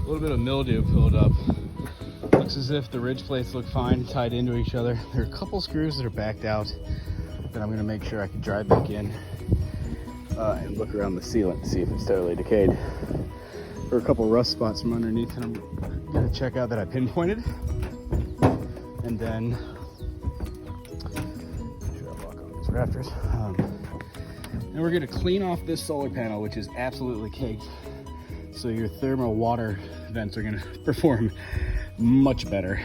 A little bit of mildew build up. Looks as if the ridge plates look fine, tied into each other. There are a couple screws that are backed out that I'm gonna make sure I can drive back in and look around the sealant to see if it's totally decayed. There are a couple rust spots from underneath that I'm gonna check out that I pinpointed. And then, make sure I lock on these rafters. And we're gonna clean off this solar panel, which is absolutely caked. So your thermal water vents are gonna perform much better.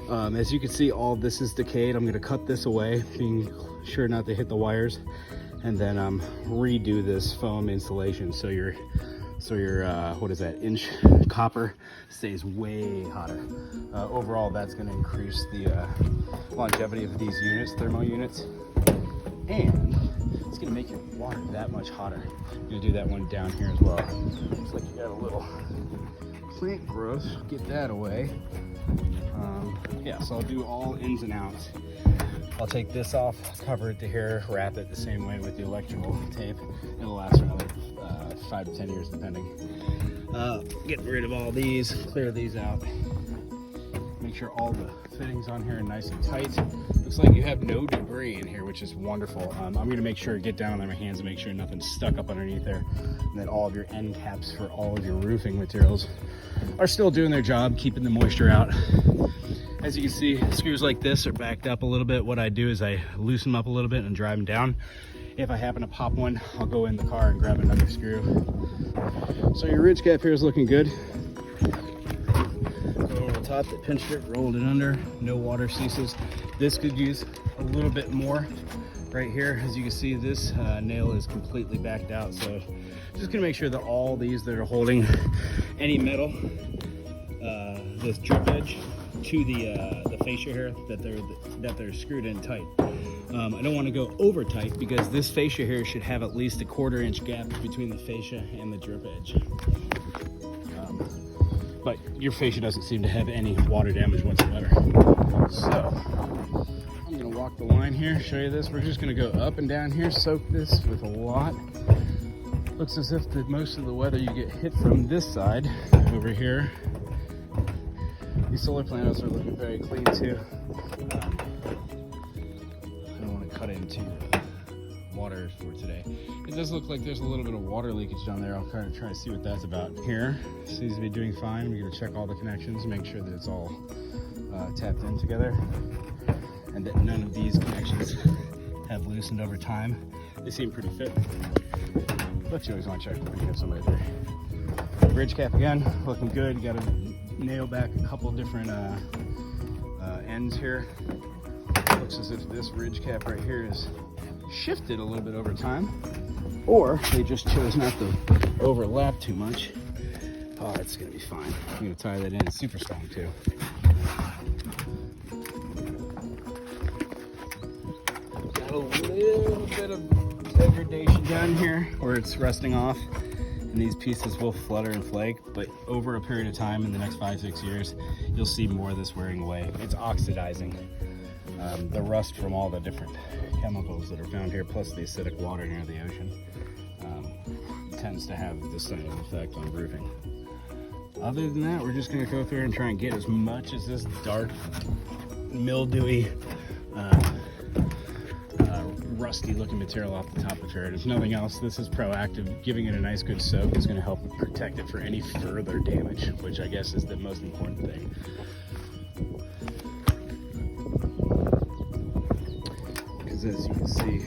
As you can see, all this is decayed. I'm gonna cut this away, being sure not to hit the wires, and then redo this foam insulation so your what is that, inch copper stays way hotter. Overall, that's gonna increase the longevity of these units, thermal units, and it's gonna make your water that much hotter. I'm gonna do that one down here as well. Looks like you got a little plant growth, get that away. Yeah, so I'll do all ins and outs. I'll take this off, cover it to here, wrap it the same way with the electrical tape. It'll last for another 5 to 10 years depending. Getting rid of all these, clear these out. Make sure all the fittings on here are nice and tight. Looks like you have no debris in here, which is wonderful. I'm gonna make sure, get down on my hands and make sure nothing's stuck up underneath there. And then all of your end caps for all of your roofing materials are still doing their job, keeping the moisture out. As you can see, screws like this are backed up a little bit. What I do is I loosen them up a little bit and drive them down. If I happen to pop one, I'll go in the car and grab another screw. So your ridge cap here is looking good. Go over the top, they pinched it, rolled it under, no water ceases. This could use a little bit more right here. As you can see, this nail is completely backed out. So just gonna make sure that all these that are holding any metal, this drip edge, to the fascia here, that they're screwed in tight. I don't want to go over tight because this fascia here should have at least a 1/4 inch gap between the fascia and the drip edge. But your fascia doesn't seem to have any water damage whatsoever. So I'm gonna walk the line here, show you this. We're just gonna go up and down here, soak this with a lot. Looks as if most of the weather you get hit from this side over here. These solar panels are looking very clean too. I don't want to cut into water for today. It does look like there's a little bit of water leakage down there. I'll kind of try to see what that's about. Here, seems to be doing fine. We're going to check all the connections, make sure that it's all tapped in together, and that none of these connections have loosened over time. They seem pretty fit, but you always want to check when you have somebody there. Bridge cap again, looking good. You got to nail back a couple different ends here. Looks as if this ridge cap right here is shifted a little bit over time, or they just chose not to overlap too much. Oh, it's gonna be fine. I'm gonna tie that in. It's super strong too. Got a little bit of degradation down here where it's rusting off, and these pieces will flutter and flake, but over a period of time, in the next 5-6 years, you'll see more of this wearing away. It's oxidizing. The rust from all the different chemicals that are found here, plus the acidic water near the ocean, tends to have this kind of effect on roofing. Other than that, we're just gonna go through and try and get as much as this dark, mildewy, rusty looking material off the top of here. If nothing else, this is proactive. Giving it a nice good soak is going to help protect it for any further damage, which I guess is the most important thing. Because as you can see,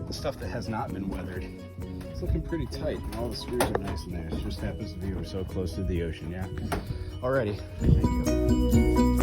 the stuff that has not been weathered, it's looking pretty tight. All the screws are nice in there. It just happens to be we're so close to the ocean, yeah? Alrighty, thank you.